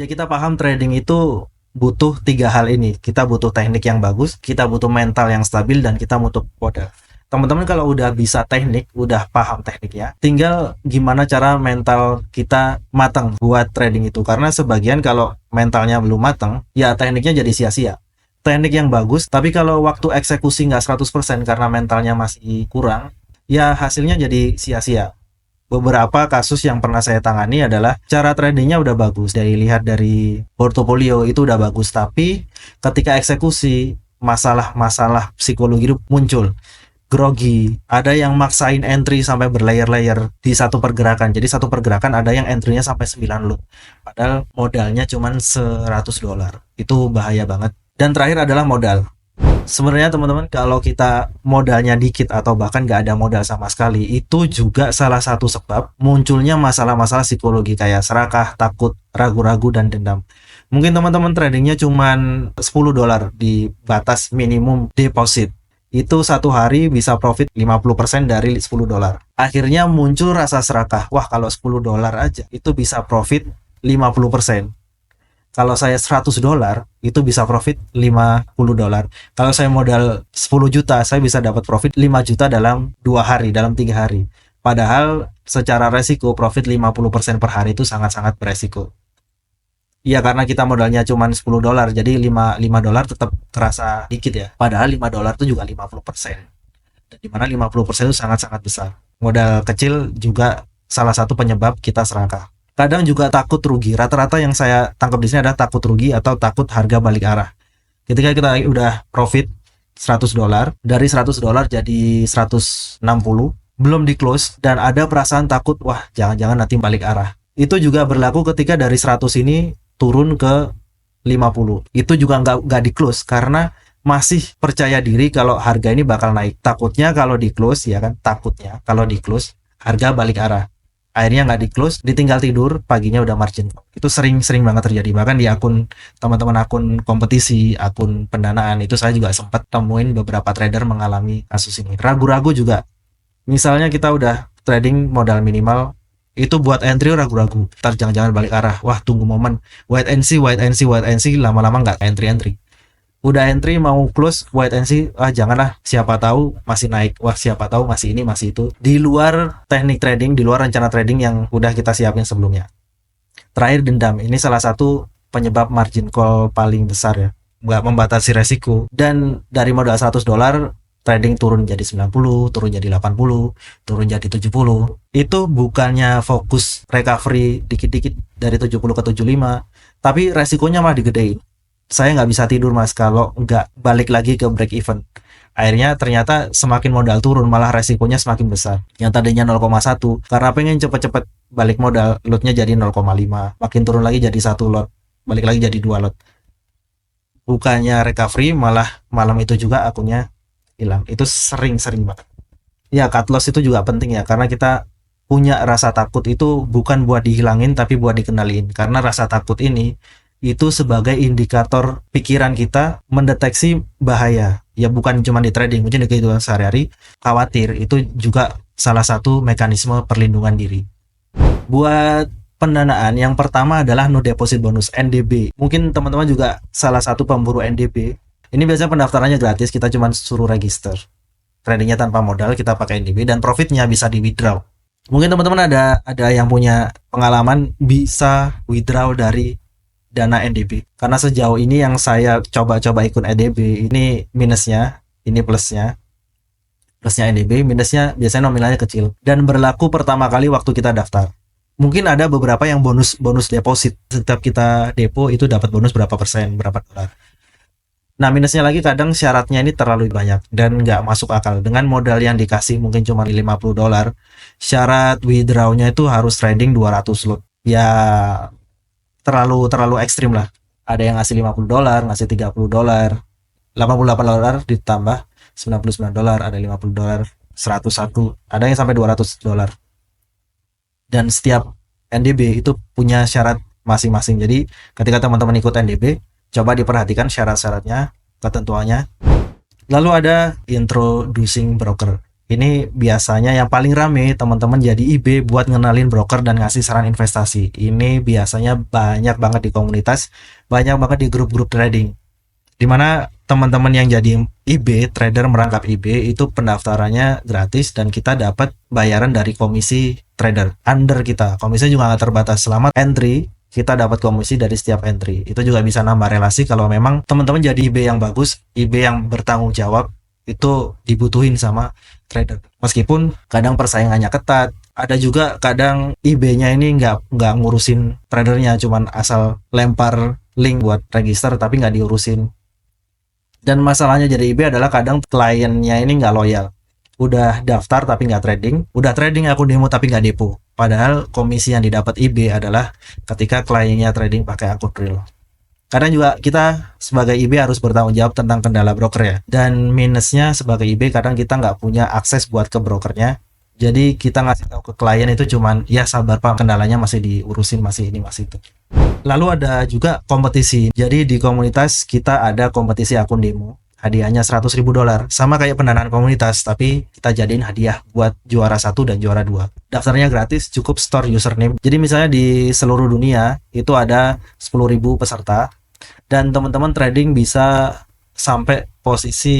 Ya kita paham trading itu butuh tiga hal ini. Kita butuh teknik yang bagus, kita butuh mental yang stabil, dan kita butuh modal. Teman-teman kalau udah bisa teknik, udah paham tekniknya, tinggal gimana cara mental kita matang buat trading itu. Karena sebagian kalau mentalnya belum matang, ya tekniknya jadi sia-sia. Teknik yang bagus, tapi kalau waktu eksekusi nggak 100% karena mentalnya masih kurang, ya hasilnya jadi sia-sia. Beberapa kasus yang pernah saya tangani adalah cara tradingnya udah bagus, lihat dari portofolio itu udah bagus, tapi ketika eksekusi masalah-masalah psikologi itu muncul. Grogi, ada yang maksain entry sampai berlayer-layer di satu pergerakan. Jadi satu pergerakan ada yang entry-nya sampai 9 lot. Padahal modalnya cuma $100. Itu bahaya banget. Dan terakhir adalah modal. Sebenarnya teman-teman, kalau kita modalnya dikit atau bahkan nggak ada modal sama sekali, itu juga salah satu sebab munculnya masalah-masalah psikologi kayak serakah, takut, ragu-ragu, dan dendam. Mungkin teman-teman tradingnya cuma $10 di batas minimum deposit. Itu satu hari bisa profit 50% dari $10. Akhirnya muncul rasa serakah. Wah, kalau $10 aja itu bisa profit 50%. Kalau saya $100 itu bisa profit $50. Kalau saya modal 10 juta, saya bisa dapat profit 5 juta dalam 2 hari, dalam 3 hari. Padahal secara resiko profit 50% per hari itu sangat-sangat beresiko. Iya, karena kita modalnya cuma $10, jadi 5 dolar tetap terasa dikit ya. Padahal $5 itu juga 50%. Dan dimana 50% itu sangat-sangat besar. Modal kecil juga salah satu penyebab kita serakah. Kadang juga takut rugi. Rata-rata yang saya tangkap di sini adalah takut rugi atau takut harga balik arah. Ketika kita udah profit $100, dari $100 jadi 160, belum di close, dan ada perasaan takut, wah jangan-jangan nanti balik arah. Itu juga berlaku ketika dari 100 ini turun ke 50. Itu juga nggak di close karena masih percaya diri kalau harga ini bakal naik. Takutnya kalau di close, ya kan, takutnya kalau di close harga balik arah. Akhirnya nggak di close, ditinggal tidur, paginya udah margin. Itu sering banget terjadi. Bahkan di akun teman-teman, akun kompetisi, akun pendanaan, itu saya juga sempat temuin beberapa trader mengalami kasus ini. Ragu-ragu juga. Misalnya kita udah trading modal minimal, itu buat entry ragu-ragu, ntar jangan-jangan balik arah, wah tunggu momen, wait and see, lama-lama nggak entry. Udah entry mau close, wait and see, janganlah, siapa tahu masih naik, wah siapa tahu masih ini masih itu, di luar teknik trading, di luar rencana trading yang udah kita siapin sebelumnya. Terakhir, dendam. Ini salah satu penyebab margin call paling besar ya, nggak membatasi resiko. Dan dari modal $100, trading turun jadi 90, turun jadi 80, turun jadi 70. Itu bukannya fokus recovery dikit-dikit dari 70 ke 75, tapi resikonya malah digedein. Saya nggak bisa tidur mas kalau nggak balik lagi ke break even. Akhirnya ternyata semakin modal turun malah resikonya semakin besar. Yang tadinya 0,1, karena pengen cepet-cepet balik modal, lotnya jadi 0,5, makin turun lagi jadi 1 lot, balik lagi jadi 2 lot. Bukannya recovery, malah malam itu juga akunnya hilang. Itu sering banget. Ya, cut loss itu juga penting ya, karena kita punya rasa takut itu bukan buat dihilangin tapi buat dikenalin. Karena rasa takut ini itu sebagai indikator pikiran kita mendeteksi bahaya. Ya bukan cuma di trading, mungkin di kehidupan sehari-hari. Khawatir itu juga salah satu mekanisme perlindungan diri. Buat pendanaan, yang pertama adalah no deposit bonus, NDB. Mungkin teman-teman juga salah satu pemburu NDB. Ini biasanya pendaftarannya gratis, kita cuma suruh register. Tradingnya tanpa modal, kita pakai NDB, dan profitnya bisa di withdraw. Mungkin teman-teman ada yang punya pengalaman bisa withdraw dari dana NDB. Karena sejauh ini yang saya coba-coba ikut NDB, ini minusnya, ini plusnya. Plusnya NDB, minusnya biasanya nominalnya kecil. Dan berlaku pertama kali waktu kita daftar. Mungkin ada beberapa yang bonus deposit. Setiap kita depo itu dapat bonus berapa persen, berapa dolar. Nah, minusnya lagi kadang syaratnya ini terlalu banyak dan nggak masuk akal. Dengan modal yang dikasih mungkin cuma $50, syarat withdrawnya itu harus trading 200 lot. Ya terlalu ekstrim lah. Ada yang ngasih $50, ngasih $30, $88 ditambah $99, ada $50, 101, ada yang sampai $200. Dan setiap NDB itu punya syarat masing-masing. Jadi ketika teman-teman ikut NDB, coba diperhatikan syarat-syaratnya, ketentuannya. Lalu ada introducing broker. Ini biasanya yang paling rame teman-teman jadi IB buat ngenalin broker dan ngasih saran investasi. Ini biasanya banyak banget di komunitas, banyak banget di grup-grup trading. Dimana teman-teman yang jadi IB, trader merangkap IB, itu pendaftarannya gratis dan kita dapat bayaran dari komisi trader under kita. Komisinya juga nggak terbatas, selama entry kita dapat komisi dari setiap entry. Itu juga bisa nambah relasi kalau memang teman-teman jadi IB yang bagus, IB yang bertanggung jawab, itu dibutuhin sama trader. Meskipun kadang persaingannya ketat, ada juga kadang IB-nya ini nggak ngurusin tradernya, cuman asal lempar link buat register tapi nggak diurusin. Dan masalahnya jadi IB adalah kadang kliennya ini nggak loyal. Udah daftar tapi nggak trading, udah trading akun demo tapi nggak depo. Padahal komisi yang didapat IB adalah ketika kliennya trading pakai akun real. Kadang juga kita sebagai IB harus bertanggung jawab tentang kendala broker ya. Dan minusnya sebagai IB kadang kita nggak punya akses buat ke brokernya. Jadi kita ngasih tahu ke klien itu cuman ya sabar Pak, kendalanya masih diurusin, masih ini masih itu. Lalu ada juga kompetisi. Jadi di komunitas kita ada kompetisi akun demo. Hadiahnya $100.000, sama kayak pendanaan komunitas, tapi kita jadiin hadiah buat juara 1 dan juara 2. Daftarnya gratis, cukup store username. Jadi misalnya di seluruh dunia itu ada 10.000 peserta dan teman-teman trading bisa sampai posisi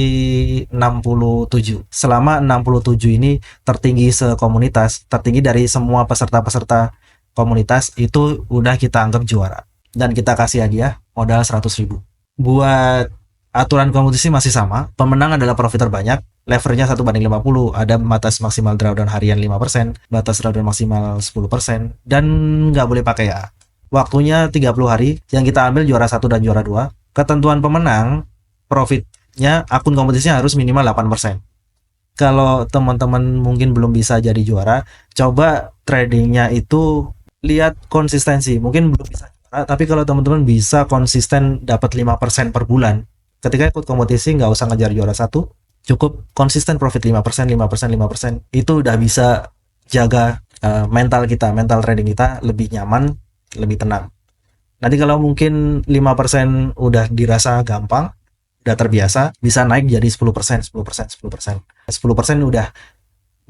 67. Selama 67 ini tertinggi sekomunitas, tertinggi dari semua peserta-peserta komunitas, itu udah kita anggap juara. Dan kita kasih hadiah modal 100.000. Buat aturan kompetisi masih sama, pemenang adalah profiter banyak, leveragenya 1:50, ada batas maksimal drawdown harian 5%, batas drawdown maksimal 10%, dan nggak boleh pakai ya. Waktunya 30 hari, yang kita ambil juara 1 dan juara 2. Ketentuan pemenang, profitnya akun kompetisinya harus minimal 8%. Kalau teman-teman mungkin belum bisa jadi juara, coba tradingnya itu lihat konsistensi. Mungkin belum bisa juara, tapi kalau teman-teman bisa konsisten dapat 5% per bulan, ketika ikut kompetisi nggak usah ngejar juara 1, cukup konsisten profit 5%, 5%, 5%, itu udah bisa jaga mental kita, mental trading kita lebih nyaman, lebih tenang. Nanti kalau mungkin 5% udah dirasa gampang, udah terbiasa, bisa naik jadi 10%, 10%, 10%. 10%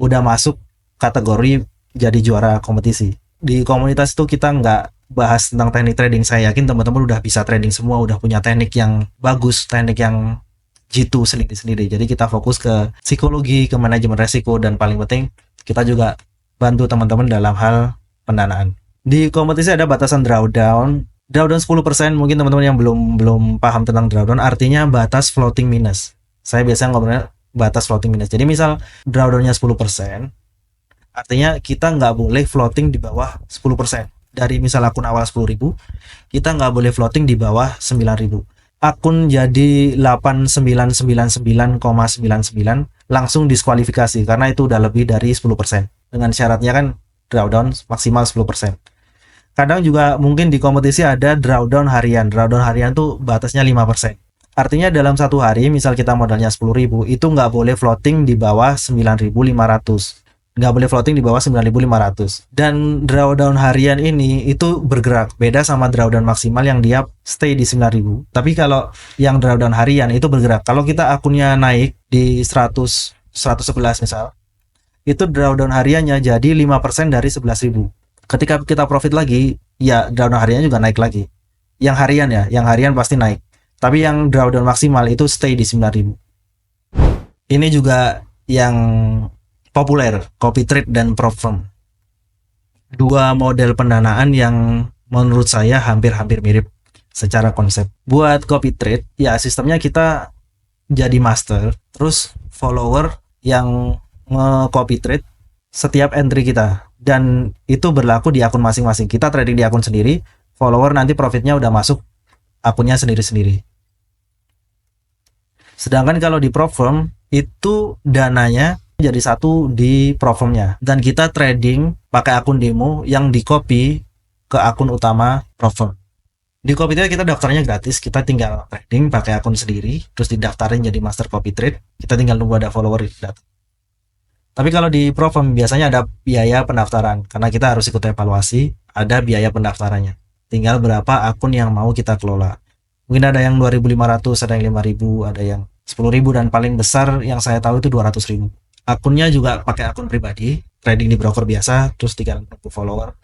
udah masuk kategori jadi juara kompetisi. Di komunitas itu kita nggak bahas tentang teknik trading. Saya yakin teman-teman udah bisa trading semua, udah punya teknik yang bagus, teknik yang jitu sendiri-sendiri. Jadi kita fokus ke psikologi, ke manajemen resiko, dan paling penting kita juga bantu teman-teman dalam hal pendanaan. Di kompetisi ada batasan drawdown. Drawdown 10%, mungkin teman-teman yang belum paham tentang drawdown, artinya batas floating minus. Saya biasanya ngomongnya batas floating minus. Jadi misal drawdownnya 10%, artinya kita nggak boleh floating di bawah 10%. Dari misal akun awal 10.000, kita nggak boleh floating di bawah 9.000. Akun jadi 8999,99 langsung diskualifikasi karena itu udah lebih dari 10%. Dengan syaratnya kan drawdown maksimal 10%. Kadang juga mungkin di kompetisi ada drawdown harian. Drawdown harian tuh batasnya 5%. Artinya dalam satu hari, misal kita modalnya 10.000, itu nggak boleh floating di bawah 9.500. Nggak boleh floating di bawah 9.500. Dan drawdown harian ini itu bergerak. Beda sama drawdown maksimal yang dia stay di 9.000. Tapi kalau yang drawdown harian itu bergerak. Kalau kita akunnya naik di 100, 111 misal, itu drawdown hariannya jadi 5% dari 11.000. Ketika kita profit lagi, ya drawdown hariannya juga naik lagi. Yang harian ya, yang harian pasti naik. Tapi yang drawdown maksimal itu stay di 9.000. Ini juga yang populer, copy trade dan prop firm. Dua model pendanaan yang menurut saya hampir-hampir mirip secara konsep. Buat copy trade, ya sistemnya kita jadi master, terus follower yang nge-copy trade setiap entry kita. Dan itu berlaku di akun masing-masing. Kita trading di akun sendiri, follower nanti profitnya udah masuk akunnya sendiri-sendiri. Sedangkan kalau di prop firm, itu dananya jadi satu di prop firmnya. Dan kita trading pakai akun demo yang di copy ke akun utama prop firm. Di copy trade kita daftarnya gratis, kita tinggal trading pakai akun sendiri, terus didaftarin jadi master copy trade, kita tinggal nunggu ada follower datang. Tapi kalau di prop firm biasanya ada biaya pendaftaran, karena kita harus ikut evaluasi, ada biaya pendaftarannya. Tinggal berapa akun yang mau kita kelola. Mungkin ada yang 2.500, ada yang 5.000, ada yang 10.000, dan paling besar yang saya tahu itu 200.000. Akunnya juga pakai akun pribadi, trading di broker biasa, terus 360 follower.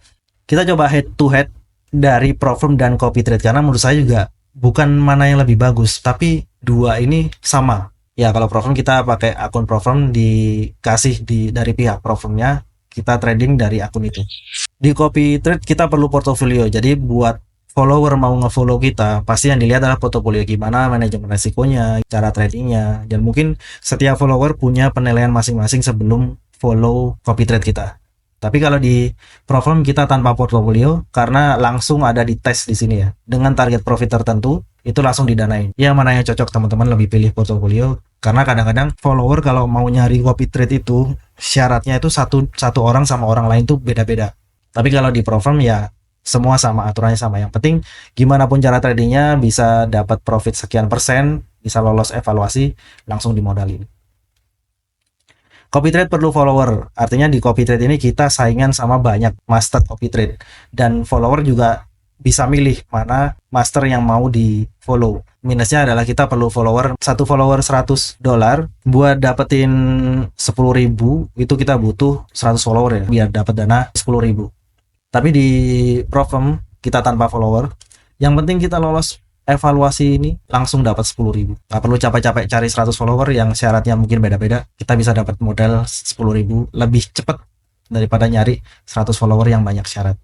Kita coba head to head dari Profirm dan CopyTrade karena menurut saya juga bukan mana yang lebih bagus, tapi dua ini sama. Ya kalau Profirm kita pakai akun Profirm dikasih dari pihak Profirmnya, kita trading dari akun itu. Di CopyTrade kita perlu portofolio, jadi buat follower mau ngefollow kita, pasti yang dilihat adalah portofolio gimana, manajemen resikonya, cara tradingnya, dan mungkin setiap follower punya penilaian masing-masing sebelum follow CopyTrade kita. Tapi kalau di Profirm kita tanpa portofolio karena langsung ada di tes di sini ya. Dengan target profit tertentu itu langsung didanain. Yang mana yang cocok teman-teman lebih pilih portofolio karena kadang-kadang follower kalau mau nyari CopyTrade itu syaratnya itu satu orang sama orang lain tuh beda-beda. Tapi kalau di Profirm ya semua sama, aturannya sama. Yang penting gimana pun cara tradingnya bisa dapat profit sekian persen, bisa lolos evaluasi, langsung dimodalin. CopyTrade perlu follower, artinya di CopyTrade ini kita saingan sama banyak master CopyTrade, dan follower juga bisa milih mana master yang mau di follow. Minusnya adalah kita perlu satu follower $100 buat dapetin 10.000 itu kita butuh 100 follower ya biar dapat dana 10.000. Tapi di Profirm kita tanpa follower, yang penting kita lolos evaluasi ini langsung dapat 10.000. Nggak perlu capek-capek cari 100 follower yang syaratnya mungkin beda-beda. Kita bisa dapat modal 10.000 lebih cepat daripada nyari 100 follower yang banyak syarat.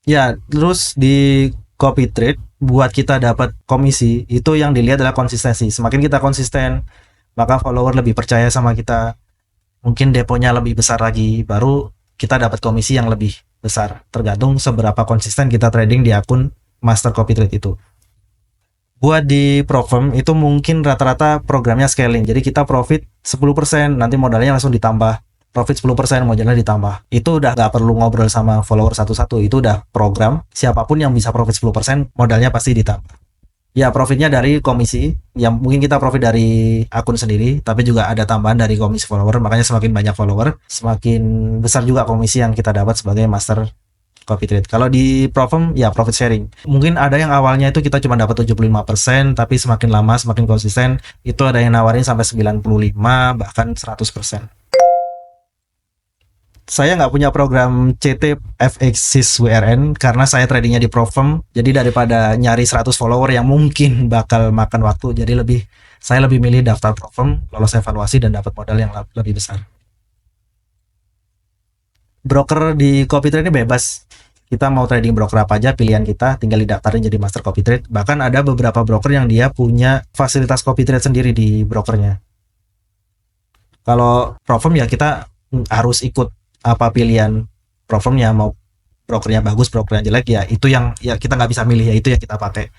Ya, terus di CopyTrade buat kita dapat komisi itu yang dilihat adalah konsistensi. Semakin kita konsisten, maka follower lebih percaya sama kita. Mungkin deponya lebih besar lagi, baru kita dapat komisi yang lebih besar. Tergantung seberapa konsisten kita trading di akun master CopyTrade itu. Buat di Profirm itu mungkin rata-rata programnya scaling. Jadi kita profit 10%, nanti modalnya langsung ditambah. Profit 10%, modalnya ditambah. Itu udah nggak perlu ngobrol sama follower satu-satu. Itu udah program. Siapapun yang bisa profit 10%, modalnya pasti ditambah. Ya, profitnya dari komisi. Yang mungkin kita profit dari akun sendiri, tapi juga ada tambahan dari komisi follower. Makanya semakin banyak follower, semakin besar juga komisi yang kita dapat sebagai master CopyTrade. Kalau di Profirm ya profit sharing. Mungkin ada yang awalnya itu kita cuma dapat 75%, tapi semakin lama semakin konsisten itu ada yang nawarin sampai 95 bahkan 100%. Saya nggak punya program CT FX WRN karena saya tradingnya di Profirm. Jadi daripada nyari 100 follower yang mungkin bakal makan waktu, jadi saya lebih milih daftar Profirm, lolos evaluasi dan dapat modal yang lebih besar. Broker di CopyTrade ini bebas. Kita mau trading broker apa aja pilihan kita, tinggal didaftarin jadi master CopyTrade. Bahkan ada beberapa broker yang dia punya fasilitas CopyTrade sendiri di brokernya. Kalau Profirm ya kita harus ikut apa pilihan Profirmnya, mau brokernya bagus, brokernya jelek ya itu yang ya kita nggak bisa milih, ya itu yang kita pakai.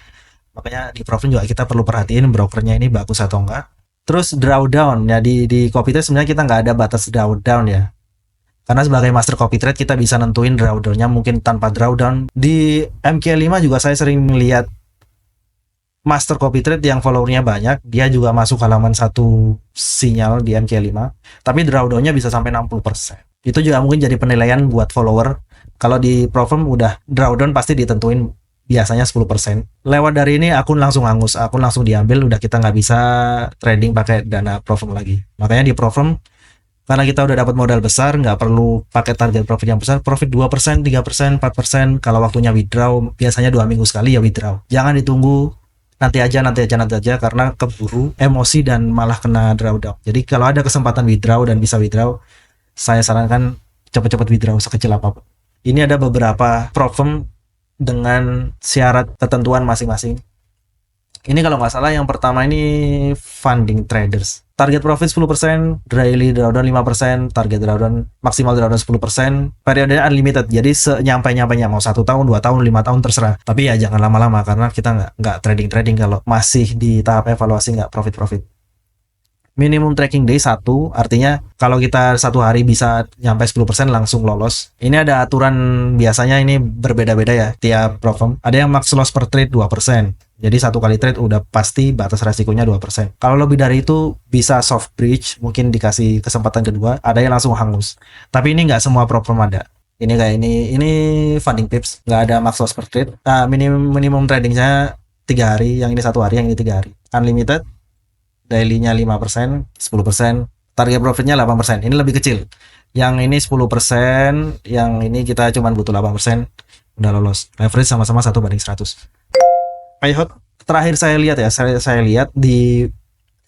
Makanya di Profirm juga kita perlu perhatiin brokernya ini bagus atau enggak. Terus drawdown ya di CopyTrade sebenarnya kita nggak ada batas drawdown ya. Karena sebagai master CopyTrade kita bisa nentuin drawdown-nya mungkin tanpa drawdown. Di MK5 juga saya sering melihat master CopyTrade yang followernya banyak, dia juga masuk halaman satu sinyal di MK5, tapi drawdown-nya bisa sampai 60%. Itu juga mungkin jadi penilaian buat follower. Kalau di Profirm udah drawdown pasti ditentuin biasanya 10%. Lewat dari ini akun langsung hangus, akun langsung diambil, udah kita nggak bisa trading pakai dana Profirm lagi. Makanya di Profirm karena kita udah dapat modal besar, nggak perlu pakai target profit yang besar, profit 2%, 3%, 4%, kalau waktunya withdraw, biasanya 2 minggu sekali ya withdraw. Jangan ditunggu nanti aja, karena keburu emosi dan malah kena drawdown. Jadi kalau ada kesempatan withdraw dan bisa withdraw, saya sarankan cepat-cepat withdraw sekecil apapun. Ini ada beberapa Profirm dengan syarat ketentuan masing-masing. Ini kalau nggak salah yang pertama ini funding traders. Target profit 10%, daily drawdown 5%, target drawdown maksimal drawdown 10%, periodenya unlimited. Jadi senyampe-nyampenya mau 1 tahun, 2 tahun, 5 tahun terserah. Tapi ya jangan lama-lama karena kita nggak trading kalau masih di tahap evaluasi, nggak profit. Minimum tracking day 1, artinya kalau kita satu hari bisa nyampe 10% langsung lolos. Ini ada aturan, biasanya ini berbeda-beda ya tiap Profirm. Ada yang max loss per trade 2%. Jadi satu kali trade udah pasti batas resikonya 2%. Kalau lebih dari itu bisa soft bridge, mungkin dikasih kesempatan kedua, ada yang langsung hangus. Tapi ini nggak semua Profirm ada. Ini kayak ini funding pips, nggak ada max loss per trade. Nah, minimum tradingnya 3 hari, yang ini 1 hari, yang ini 3 hari. Unlimited, daily-nya 5%, 10%, target profitnya 8%. Ini lebih kecil. Yang ini 10%, yang ini kita cuma butuh 8%, udah lolos. Leverage sama-sama 1/100. Payhot terakhir saya lihat ya, saya lihat di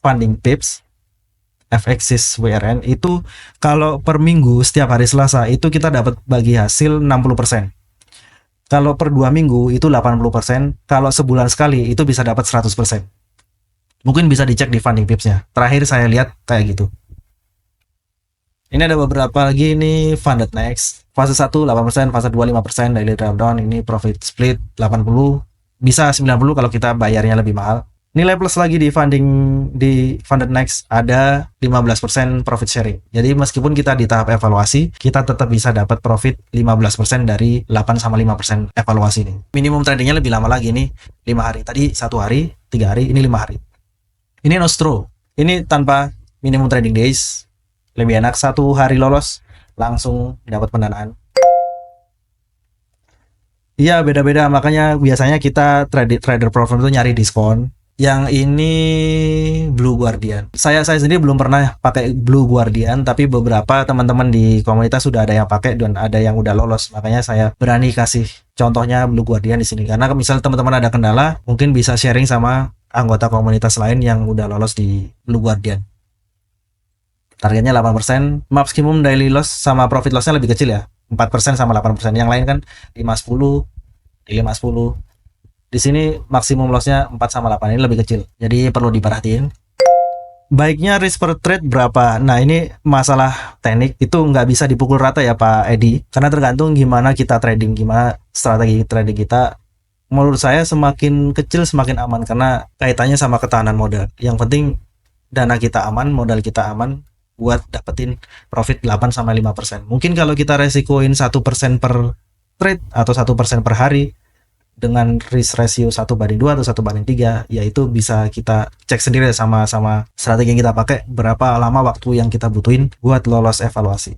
Funding Pips FXIS WRN itu kalau per minggu setiap hari Selasa itu kita dapat bagi hasil 60%. Kalau per 2 minggu itu 80%, kalau sebulan sekali itu bisa dapat 100%. Mungkin bisa dicek di Funding Pips-nya. Terakhir saya lihat kayak gitu. Ini ada beberapa lagi nih Funded Next. Fase 1 8%, fase 2 5%, daily drawdown, ini profit split 80, bisa 90 kalau kita bayarnya lebih mahal. Nilai plus lagi di Funded Next ada 15% profit sharing. Jadi meskipun kita di tahap evaluasi, kita tetap bisa dapat profit 15% dari 8 sama 5% evaluasi ini. Minimum tradingnya lebih lama lagi nih, 5 hari. Tadi 1 hari, 3 hari, ini 5 hari. Ini Nostro. Ini tanpa minimum trading days. Lebih enak, 1 hari lolos langsung dapat pendanaan. Iya, beda-beda, makanya biasanya kita trader platform itu nyari diskon. Yang ini Blue Guardian. Saya sendiri belum pernah pakai Blue Guardian, tapi beberapa teman-teman di komunitas sudah ada yang pakai dan ada yang udah lolos. Makanya saya berani kasih contohnya Blue Guardian di sini. Karena misal teman-teman ada kendala, mungkin bisa sharing sama anggota komunitas lain yang udah lolos di Blue Guardian. Targetnya 8%, maximum daily loss sama profit lossnya lebih kecil ya. 4% sama 8%. Yang lain kan 5-10, 5-10. Di sini maksimum lossnya 4 sama 8, ini lebih kecil. Jadi perlu diperhatiin. Baiknya risk per trade berapa? Nah, ini masalah teknik itu nggak bisa dipukul rata ya Pak Edi. Karena tergantung gimana kita trading, gimana strategi trading kita. Menurut saya semakin kecil semakin aman karena kaitannya sama ketahanan modal. Yang penting dana kita aman, modal kita aman buat dapetin profit 8 sama 5%. Mungkin kalau kita resikoin 1% per trade atau 1% per hari, dengan risk ratio 1/2 atau 1/3, yaitu bisa kita cek sendiri sama strategi yang kita pakai, berapa lama waktu yang kita butuhin buat lolos evaluasi.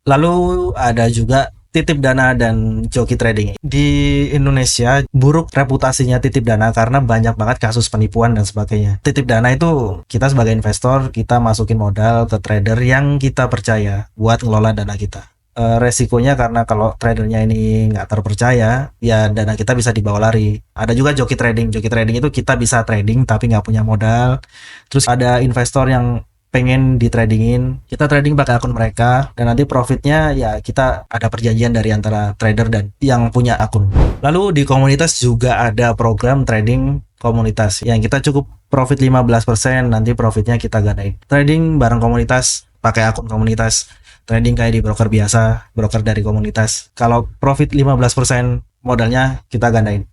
Lalu ada juga titip dana dan joki trading. Di Indonesia buruk reputasinya titip dana karena banyak banget kasus penipuan dan sebagainya. Titip dana itu kita sebagai investor, kita masukin modal ke trader yang kita percaya buat ngelola dana kita. Resikonya karena kalau tradernya ini nggak terpercaya, ya dana kita bisa dibawa lari. Ada juga joki trading. Joki trading itu kita bisa trading tapi nggak punya modal. Terus ada investor yang pengen ditradingin, kita trading pakai akun mereka dan nanti profitnya ya kita ada perjanjian dari antara trader dan yang punya akun. Lalu di komunitas juga ada program trading komunitas yang kita cukup profit 15%, nanti profitnya kita gandain. Trading bareng komunitas, pakai akun komunitas. Trading kayak di broker biasa, broker dari komunitas. Kalau profit 15%, modalnya kita gandain.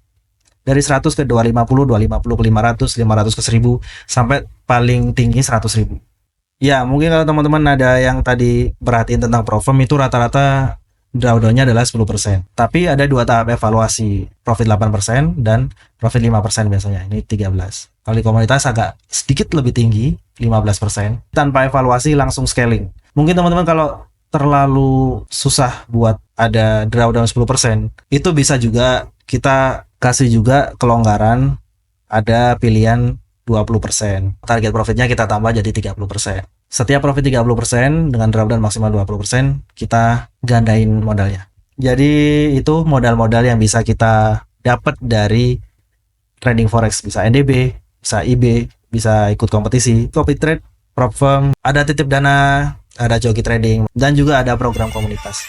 Dari 100 ke 250, 250 ke 500, 500 ke 1000, sampai paling tinggi 100.000. Ya, mungkin kalau teman-teman ada yang tadi perhatiin tentang Profirm, itu rata-rata drawdown-nya adalah 10%. Tapi ada 2 tahap evaluasi, profit 8% dan profit 5% biasanya. Ini 13. Kalau di komunitas agak sedikit lebih tinggi, 15%. Tanpa evaluasi langsung scaling. Mungkin teman-teman kalau terlalu susah buat ada drawdown 10%, itu bisa juga kita kasih juga kelonggaran, ada pilihan 20%. Target profitnya kita tambah jadi 30%. Setiap profit 30% dengan drawdown maksimal 20%, kita gandain modalnya. Jadi itu modal-modal yang bisa kita dapat dari trading forex. Bisa NDB, bisa IB, bisa ikut kompetisi, copy trade, prop firm, ada titip dana, ada joki trading, dan juga ada program komunitas.